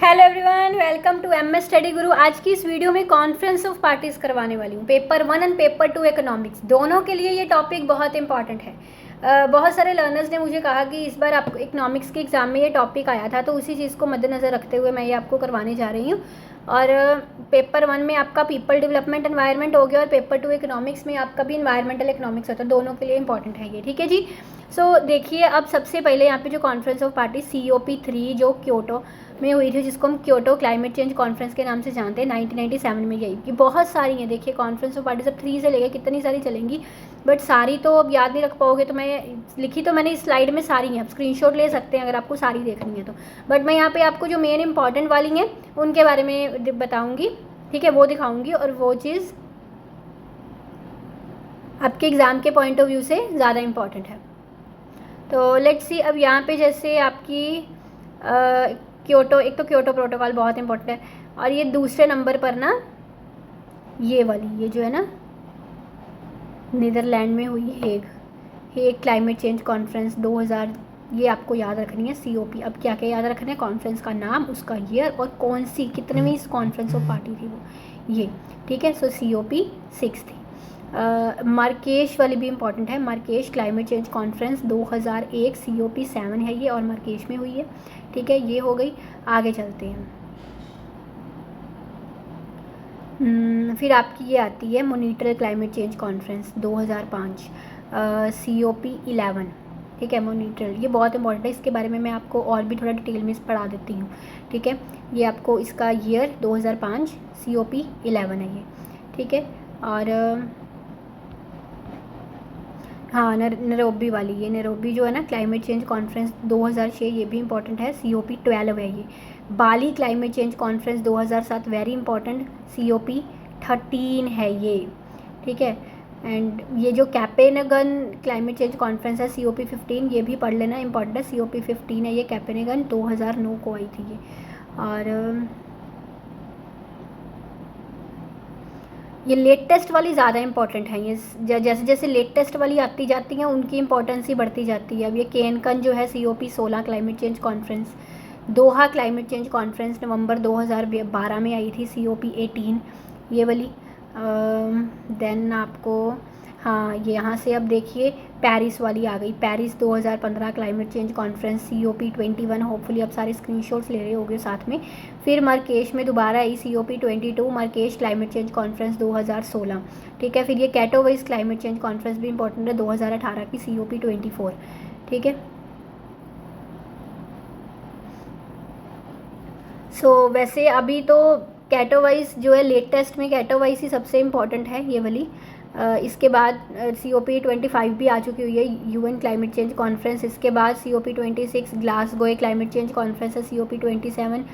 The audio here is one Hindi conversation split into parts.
Hello everyone, welcome to MS study Guru. आज की इस वीडियो में कॉन्फ्रेंस ऑफ पार्टीज करवाने वाली हूँ। पेपर 1 एंड पेपर 2 इकोनॉमिक्स दोनों के लिए ये टॉपिक बहुत इंपॉर्टेंट है। बहुत सारे लर्नर्स ने मुझे कहा कि इस बार आपको इकोनॉमिक्स के एग्जाम में ये टॉपिक आया था, तो उसी चीज़ को मद्देनज़र रखते हुए मैं ये आपको करवाने जा रही हूँ। और पेपर 1 में आपका पीपल डेवलपमेंट एनवायरनमेंट हो गया और पेपर 2 इकोनॉमिक्स में आपका भी इन्वायरमेंटल इकोनॉमिक्स होता है। दोनों के लिए इंपॉर्टेंट है ये, ठीक है जी। सो देखिए, अब सबसे पहले यहाँ पे जो कॉन्फ्रेंस ऑफ पार्टी COP3 जो क्योटो में हुई थी, जिसको हम क्योटो क्लाइमेट चेंज कॉन्फ्रेंस के नाम से जानते हैं, 1997 में गई। कि बहुत सारी हैं, देखिए कॉन्फ्रेंस ऑफ पार्टी सब 3 से लेकर कितनी सारी चलेंगी, बट सारी तो अब याद नहीं रख पाओगे। तो मैं लिखी तो मैंने इस स्लाइड में सारी हैं, आप स्क्रीनशॉट ले सकते हैं अगर आपको सारी देखनी है तो। बट मैं यहाँ पे आपको जो मेन इंपॉर्टेंट वाली हैं उनके बारे में बताऊँगी, ठीक है, वो दिखाऊँगी। और वो चीज़ आपके एग्ज़ाम के पॉइंट ऑफ व्यू से ज़्यादा इम्पॉर्टेंट है। तो लेट्स सी, अब यहाँ पे जैसे आपकी क्योटो, एक तो क्योटो प्रोटोकॉल बहुत इंपॉर्टेंट है, और ये दूसरे नंबर पर ना ये वाली, ये जो है ना नीदरलैंड में हुई हेग क्लाइमेट चेंज कॉन्फ्रेंस 2000, ये आपको याद रखनी है। COP, अब क्या क्या याद रखना है, कॉन्फ्रेंस का नाम, उसका ईयर और कौन सी कितनेवीं कॉन्फ्रेंस ऑफ पार्टी थी वो, ये ठीक है। सो COP 6 थी। मार्केश वाली भी इंपॉर्टेंट है, मार्केश क्लाइमेट चेंज कॉन्फ्रेंस 2001, COP 7 है ये और मार्केश में हुई है, ठीक है। ये हो गई, आगे चलते हैं। फिर आपकी ये आती है मॉनिटरल क्लाइमेट चेंज कॉन्फ्रेंस 2005, COP 11, ठीक है। मॉनिटरल ये बहुत इंपॉर्टेंट है, इसके बारे में मैं आपको और भी थोड़ा डिटेल में पढ़ा देती हूँ, ठीक है। ये आपको इसका ईयर 2005, COP 11 है ये, ठीक है। और हाँ, नैरोबी वाली, ये नैरोबी जो है ना क्लाइमेट चेंज कॉन्फ्रेंस 2006, ये भी इंपॉर्टेंट है, COP 12 है ये। Bali climate change conference 2007, very important, COP 13 है ये, ठीक है। एंड ये जो कैपेनगन क्लाइमेट चेंज कॉन्फ्रेंस है, COP 15, ये भी पढ़ लेना, इंपॉर्टेंट है। COP 15 है ये, कैपेनगन 2009 को आई थी ये। और ये लेटेस्ट वाली ज़्यादा इंपॉर्टेंट है, ये जैसे जैसे लेटेस्ट वाली आती जाती हैं उनकी इंपॉर्टेंस ही बढ़ती जाती है। अब ये केनकन जो है, COP 16 क्लाइमेट चेंज कॉन्फ्रेंस, दोहा क्लाइमेट चेंज कॉन्फ्रेंस नवंबर 2012 में आई थी, COP 18 ये वाली। देन आपको हाँ, ये यहाँ से अब देखिए पेरिस वाली आ गई, Paris 2015 climate change conference, COP 21, hopefully आप सारे स्क्रीनशॉट्स ले रहे होंगे साथ में। फिर मरकेश में दोबारा आई, COP 22, मरकेश क्लाइमेट चेंज कॉन्फ्रेंस 2016, ठीक है। फिर ये कैटोवाइज क्लाइमेट चेंज कॉन्फ्रेंस भी इंपॉर्टेंट है, 2018 की, COP 24, ठीक है। सो वैसे अभी तो कैटोवाइज जो है लेटेस्ट में, कैटोवाइज ही सबसे इम्पॉर्टेंट है ये वाली। इसके बाद COP 25 भी आ चुकी हुई है, UN क्लाइमेट चेंज कॉन्फ्रेंस। इसके बाद COP 26 Glasgow climate change conference है, COP 27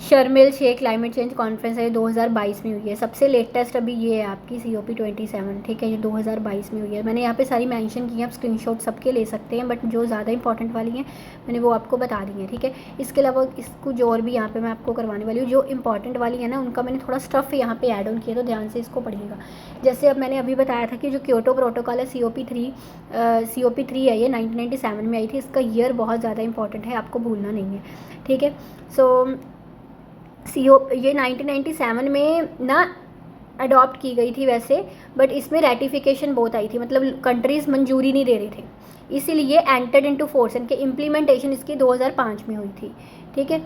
Sharm el Sheikh climate change conference है, 2022 में हुई है। सबसे लेटेस्ट अभी ये है आपकी COP 27, ठीक है, ये 2022 में हुई है। मैंने यहाँ पे सारी मेंशन की हैं, आप स्क्रीनशॉट सबके ले सकते हैं, बट जो ज़्यादा इंपॉर्टेंट वाली हैं मैंने वो आपको बता दी हैं, ठीक है। इसके अलावा इसको जो और भी यहाँ पे मैं आपको करवाने वाली हूँ, जो इंपॉर्टेंट वाली है ना उनका मैंने थोड़ा स्टफ़ यहाँ पे ऐड ऑन किया, तो ध्यान से इसको पढ़िएगा। जैसे अब मैंने अभी बताया था कि जो क्योटो प्रोटोकॉल है, COP 3 है ये, 1997 में आई थी। इसका ईयर बहुत ज़्यादा इंपॉर्टेंट है, आपको भूलना नहीं है, ठीक है। सो ये 1997 में ना अडॉप्ट की गई थी वैसे, बट इसमें रेटिफिकेशन बहुत आई थी, मतलब कंट्रीज़ मंजूरी नहीं दे रहे थे, इसीलिए एंटर्ड इनटू फोर्स, इनके इम्प्लीमेंटेशन इसकी 2005 में हुई थी, ठीक है।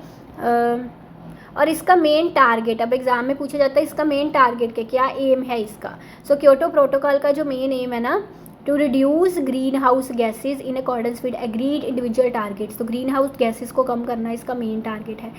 और इसका मेन टारगेट, अब एग्ज़ाम में पूछा जाता है इसका मेन टारगेट क्या एम है इसका। सो क्योटो प्रोटोकॉल का जो मेन एम है ना, to reduce green house gases in accordance with agreed individual targets. तो ग्रीन हाउस गैसेज को कम करना इसका मेन टारगेट है।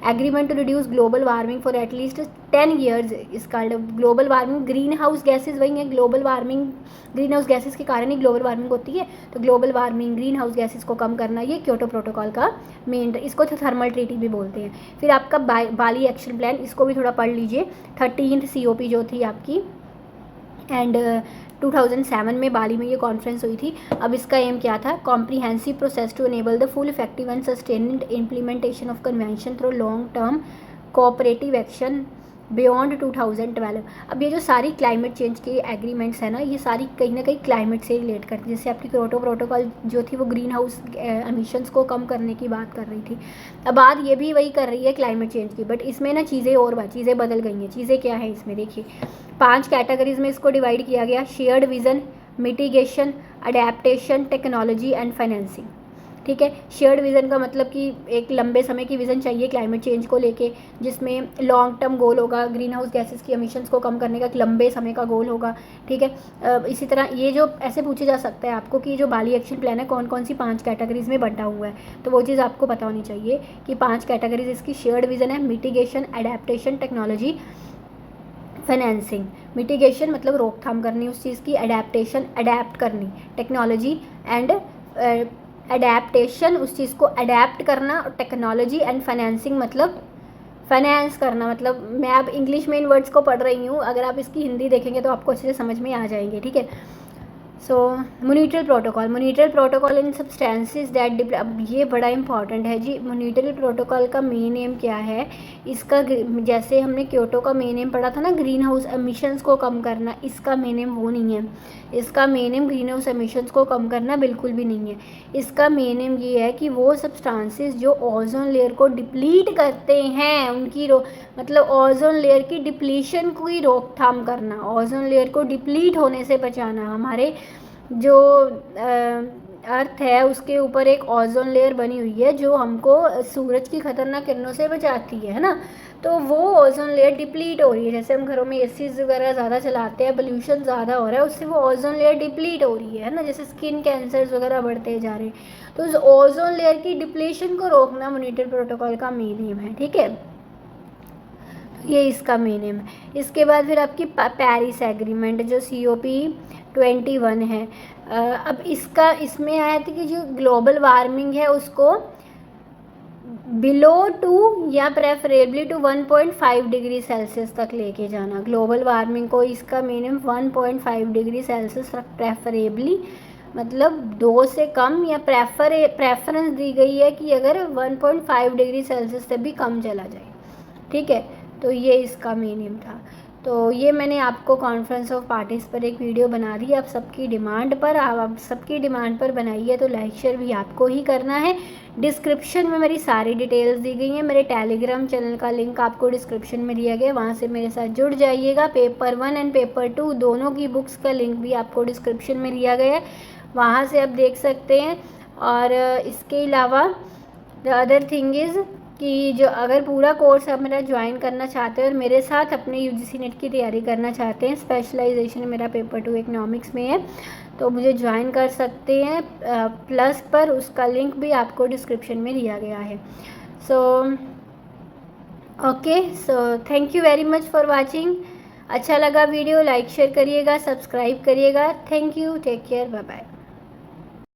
Agreement to reduce global warming for at least 10 years इसका। Global warming, green house gases वही है, global warming, green house gases के कारण ही ग्लोबल वार्मिंग होती है, तो global warming, green house gases को कम करना, ये क्योटो प्रोटोकॉल का मेन, इसको थर्मल ट्रीटी भी बोलते हैं। फिर आपका बाली एक्शन प्लान, इसको भी थोड़ा पढ़ लीजिए, 13th COP जो थी आपकी, एंड 2007 में बाली में ये कॉन्फ्रेंस हुई थी। अब इसका एम क्या था, comprehensive process to enable the full effective and sustained implementation of convention through long term cooperative action beyond 2012। अब ये जो सारी क्लाइमेट चेंज की एग्रीमेंट्स है ना, ये सारी कहीं ना कहीं क्लाइमेट से रिलेट करती है। जैसे आपकी क्योटो प्रोटोकॉल जो थी वो ग्रीन हाउस एमिशंस को कम करने की बात कर रही थी, अब बात ये भी वही कर रही है क्लाइमेट चेंज की, बट इसमें ना चीज़ें बदल गई हैं। चीज़ें क्या है इसमें देखिए, 5 कैटेगरीज में इसको डिवाइड किया गया। Shared vision, mitigation, adaptation, technology and financing. ठीक है, शेयर्ड विज़न का मतलब कि एक लंबे समय की विज़न चाहिए क्लाइमेट चेंज को लेके, जिसमें लॉन्ग टर्म गोल होगा, ग्रीन हाउस गैसेस की एमिशंस को कम करने का एक लंबे समय का गोल होगा। ठीक है, इसी तरह ये जो ऐसे पूछे जा सकता है आपको कि जो बाली एक्शन प्लान है कौन कौन सी 5 कैटेगरीज में बंटा हुआ है, तो वो चीज़ आपको पता होनी चाहिए कि 5 कैटेगरीज इसकी शेयर्ड विज़न है, mitigation, adaptation, technology, financing. Mitigation मतलब रोकथाम करनी उस चीज़ की, अडेप्टेशन अडेप्ट करनी, टेक्नोलॉजी एंड अडेप्टेशन उस चीज़ को अडेप्ट करना, टेक्नोलॉजी एंड फाइनेंसिंग मतलब फाइनेंस करना। मतलब मैं अब इंग्लिश में इन वर्ड्स को पढ़ रही हूँ, अगर आप इसकी हिंदी देखेंगे तो आपको अच्छे से समझ में आ जाएंगे। ठीक है, so monetary protocol in substances that, अब ये बड़ा इंपॉर्टेंट है जी। मोनेटरी प्रोटोकॉल का मेन एम क्या है इसका, जैसे हमने क्योटो का मेन एम पढ़ा था ना ग्रीन हाउस एमिशंस को कम करना, इसका मेन एम वो नहीं है। इसका main M green house emissions को कम करना बिल्कुल भी नहीं है। इसका मेन एम ये है कि वो सब्सटेंसेस जो ओजोन लेयर को डिप्लीट करते हैं उनकी मतलब ओजोन लेयर की डिप्लीशन की रोकथाम करना, ओजोन लेयर को डिप्लीट होने से बचाना। हमारे जो अर्थ है उसके ऊपर एक ओजोन लेयर बनी हुई है जो हमको सूरज की खतरनाक किरणों से बचाती है ना, तो वो ओजोन लेयर डिप्लीट हो रही है। जैसे हम घरों में एसीज वगैरह ज़्यादा चलाते हैं, पोल्यूशन ज़्यादा हो रहा है, उससे वो ओजोन लेयर डिप्लीट हो रही है ना, जैसे स्किन कैंसर्स वगैरह बढ़ते जा रहे हैं। तो उस ओजोन लेयर की डिप्लीशन को रोकना मोनेटरी प्रोटोकॉल का मेन एम है। ठीक है, ये इसका मेन एम है। इसके बाद फिर आपकी पेरिस एग्रीमेंट जो COP21 है। अब इसमें आया था कि जो ग्लोबल वार्मिंग है उसको बिलो 2 या प्रेफरेबली टू 1.5 डिग्री सेल्सियस तक लेके जाना। ग्लोबल वार्मिंग को इसका मिनिमम 1.5 डिग्री सेल्सियस प्रेफरेबली मतलब 2 से कम, या प्रेफरेंस दी गई है कि अगर 1.5 डिग्री सेल्सियस से भी कम चला जाए। ठीक है, तो ये इसका मिनिमम था। तो ये मैंने आपको कॉन्फ्रेंस ऑफ पार्टीज पर एक वीडियो बना दी आप सबकी डिमांड पर। आप सबकी डिमांड पर बनाई है तो लाइक शेयर भी आपको ही करना है। डिस्क्रिप्शन में मेरी सारी डिटेल्स दी गई हैं। मेरे टेलीग्राम चैनल का लिंक आपको डिस्क्रिप्शन में दिया गया है, वहाँ से मेरे साथ जुड़ जाइएगा। पेपर 1 एंड पेपर 2 दोनों की बुक्स का लिंक भी आपको डिस्क्रिप्शन में दिया गया है, वहाँ से आप देख सकते हैं। और इसके अलावा द अदर थिंग इज़ कि जो अगर पूरा कोर्स आप मेरा ज्वाइन करना चाहते हैं और मेरे साथ अपने UGC नेट की तैयारी करना चाहते हैं, स्पेशलाइजेशन मेरा पेपर 2 इकोनॉमिक्स में है, तो मुझे ज्वाइन कर सकते हैं प्लस पर। उसका लिंक भी आपको डिस्क्रिप्शन में दिया गया है। So okay, so thank you very much for watching. अच्छा लगा वीडियो लाइक शेयर करिएगा, सब्सक्राइब करिएगा। Thank you, take care, bye bye.